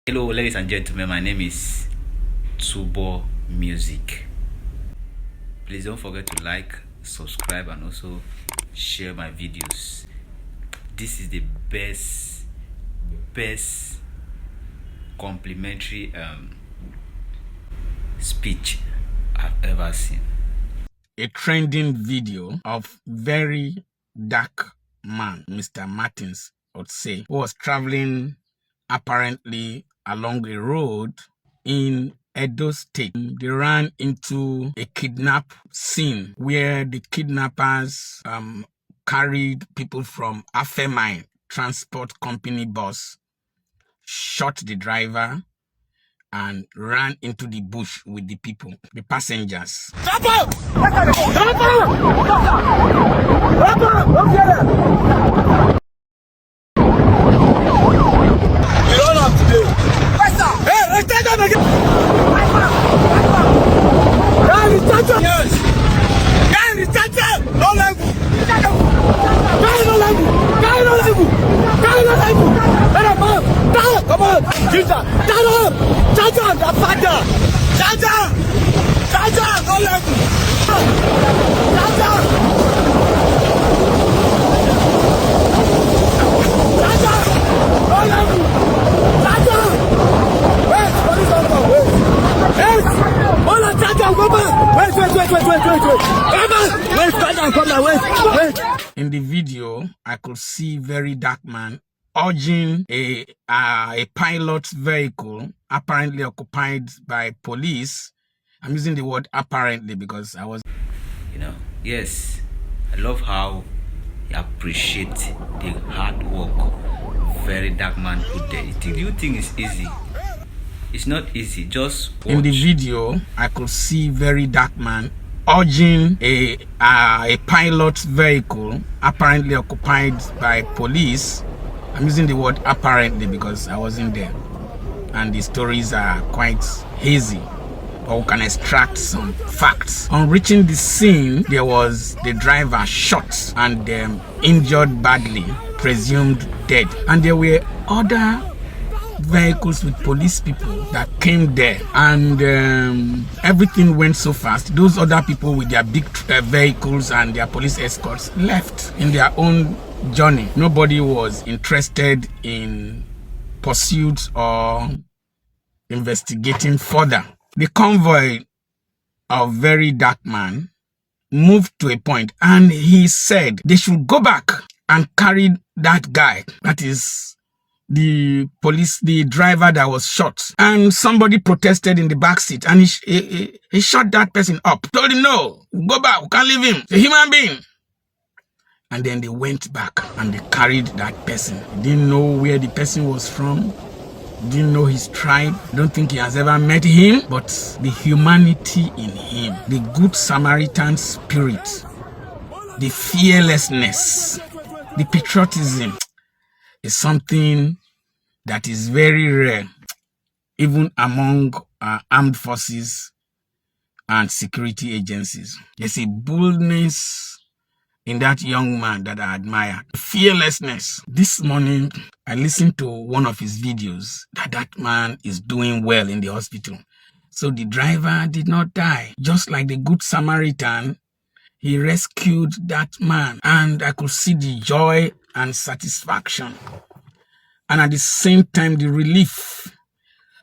Hello, ladies and gentlemen. My name is turbomusiz. Please don't forget to like, subscribe, and also share my videos. This is the best complimentary speech I've ever seen. A trending video of Verydarkman, Mr. Martins, would say, who was traveling apparently along a road in Edo State. They ran into a kidnap scene where the kidnappers carried people from Afemine transport company bus, shot the driver, and ran into the bush with the people, the passengers. In the video, I could see Verydarkman urging a pilot's vehicle, apparently occupied by police. I'm using the word apparently because I was... Yes, I love how you appreciate the hard work Verydarkman put there. Do you think it's easy? It's not easy, just watch. In the video, I could see Verydarkman urging a pilot's vehicle, apparently occupied by police. I'm using the word apparently because I wasn't there, and the stories are quite hazy, but we can extract some facts. On reaching the scene, there was the driver shot and injured badly, presumed dead, and there were other vehicles with police people that came there, and everything went so fast. Those other people with their big vehicles and their police escorts left in their own journey. Nobody was interested in pursuit or investigating further. The convoy of Verydarkman moved to a point, and he said they should go back and carry that guy, that is the driver that was shot. And somebody protested in the back seat, and he shot that person up. Told him, no, go back, we can't leave him, he's a human being. And then they went back and they carried that person. Didn't know where the person was from, didn't know his tribe. Don't think he has ever met him, but the humanity in him, the good Samaritan spirit, the fearlessness, the patriotism is something that is very rare, even among armed forces and security agencies. There's a boldness in that young man that I admire. Fearlessness. This morning, I listened to one of his videos that man is doing well in the hospital. So the driver did not die. Just like the Good Samaritan, he rescued that man. And I could see the joy and satisfaction. And at the same time, the relief.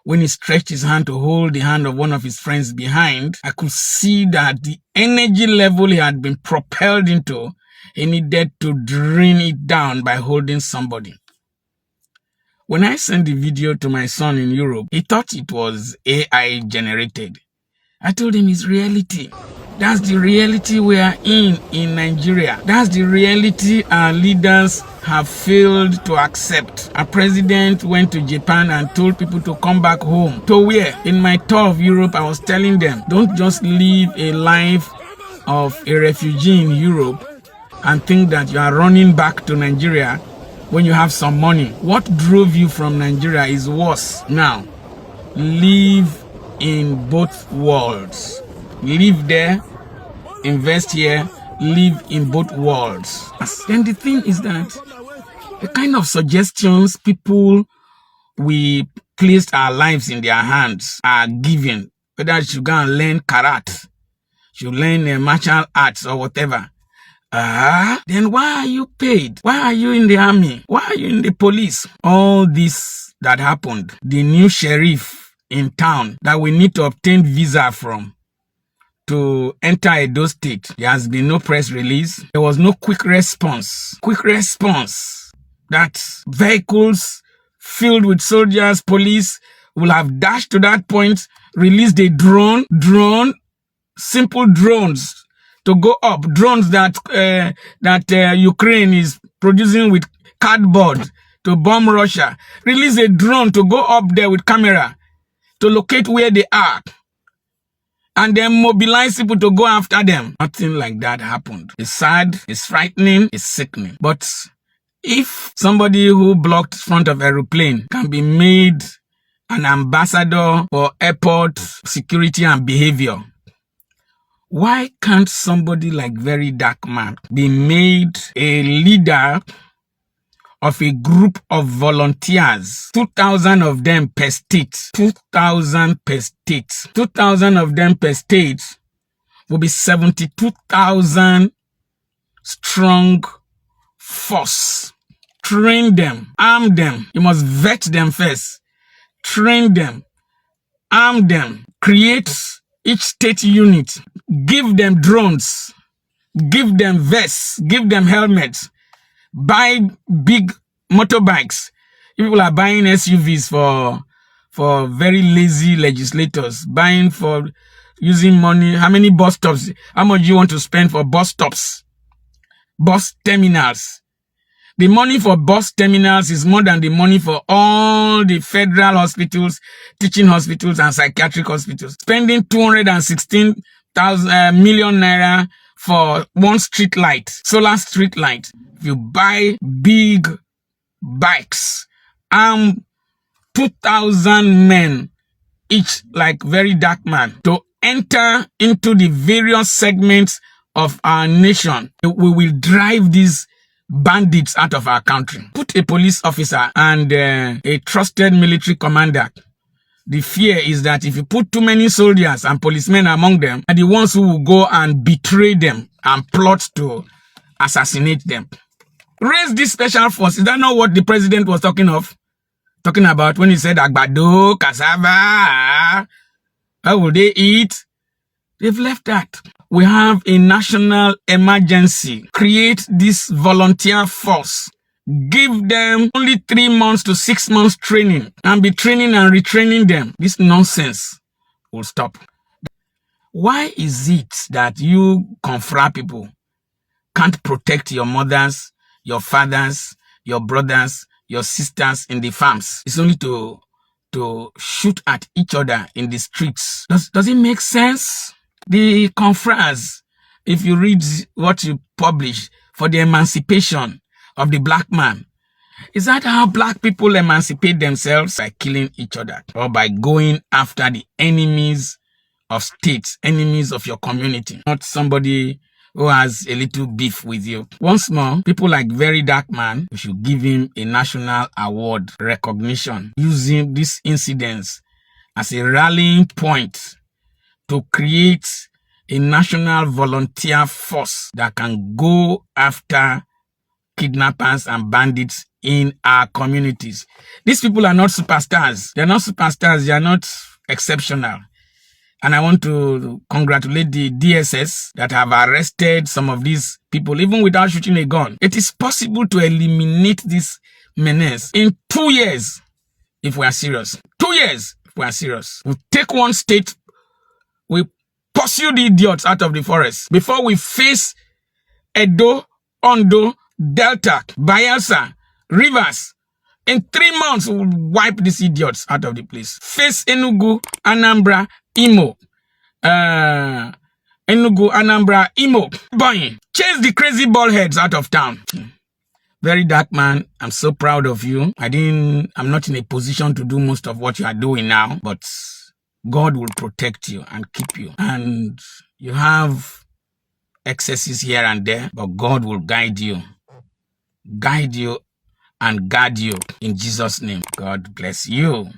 When he stretched his hand to hold the hand of one of his friends behind, I could see that the energy level he had been propelled into, he needed to drain it down by holding somebody. When I sent the video to my son in Europe, he thought it was AI generated. I told him it's reality. That's the reality we are in Nigeria. That's the reality our leaders have failed to accept. Our president went to Japan and told people to come back home. To where? In my tour of Europe, I was telling them, don't just live a life of a refugee in Europe and think that you are running back to Nigeria when you have some money. What drove you from Nigeria is worse. Now, live in both worlds. Live there, invest here, live in both worlds. Then the thing is that the kind of suggestions people we placed our lives in their hands are given, whether you should go and learn karate, you learn martial arts or whatever. Then why are you paid? Why are you in the army? Why are you in the police? All this that happened, the new sheriff in town that we need to obtain visa from to enter Edo State, there has been no press release. There was no quick response. That vehicles filled with soldiers, police will have dashed to that point, released a simple drones to go up, drones that Ukraine is producing with cardboard to bomb Russia. Release a drone to go up there with camera to locate where they are, and then mobilize people to go after them. Nothing like that happened. It's sad, it's frightening, it's sickening. But if somebody who blocked front of aeroplane can be made an ambassador for airport security and behavior, why can't somebody like Verydarkman be made a leader of a group of volunteers? 2,000 of them per state. 2,000 per state. 2,000 of them per state will be 72,000 strong force. Train them, arm them. You must vet them first. Train them, arm them, create each state unit, give them drones, give them vests, give them helmets, buy big motorbikes. People are buying SUVs for very lazy legislators, buying for using money. How many bus stops? How much do you want to spend for bus stops? Bus terminals. The money for bus terminals is more than the money for all the federal hospitals, teaching hospitals, and psychiatric hospitals. Spending 216 million naira for one street light, solar street light. If you buy big bikes, 2,000 men each, like Verydarkman, to enter into the various segments of our nation, we will drive these bandits out of our country. Put a police officer and a trusted military commander. The fear is that if you put too many soldiers and policemen among them, are the ones who will go and betray them and plot to assassinate them. Raise this special force. Is that not what the president was talking about when he said agbado, cassava? How will they eat? They've left that. We have a national emergency. Create this volunteer force. Give them only 3 months to 6 months training and be training and retraining them. This nonsense will stop. Why is it that you confra people can't protect your mothers, your fathers, your brothers, your sisters in the farms? It's only to shoot at each other in the streets. Does it make sense? The confreres, if you read what you publish for the emancipation of the black man, is that how black people emancipate themselves? By killing each other or by going after the enemies of states, enemies of your community, not somebody who has a little beef with you. Once more, people like Verydarkman, we should give him a national award recognition, using these incidents as a rallying point to create a national volunteer force that can go after kidnappers and bandits in our communities. These people are not superstars. They're not superstars. They are not exceptional. And I want to congratulate the DSS that have arrested some of these people, even without shooting a gun. It is possible to eliminate this menace in 2 years if we are serious. 2 years if we are serious. We take one state, we pursue the idiots out of the forest before we face Edo, Ondo, Delta, Bayelsa, Rivers. In 3 months, we'll wipe these idiots out of the place. Face Enugu, Anambra, Imo. Enugu, Anambra, Imo. Boy, chase the crazy bald heads out of town. Verydarkman, I'm so proud of you. I'm not in a position to do most of what you are doing now, but God will protect you and keep you. And you have excesses here and there, but God will guide you and guard you in Jesus' name. God bless you.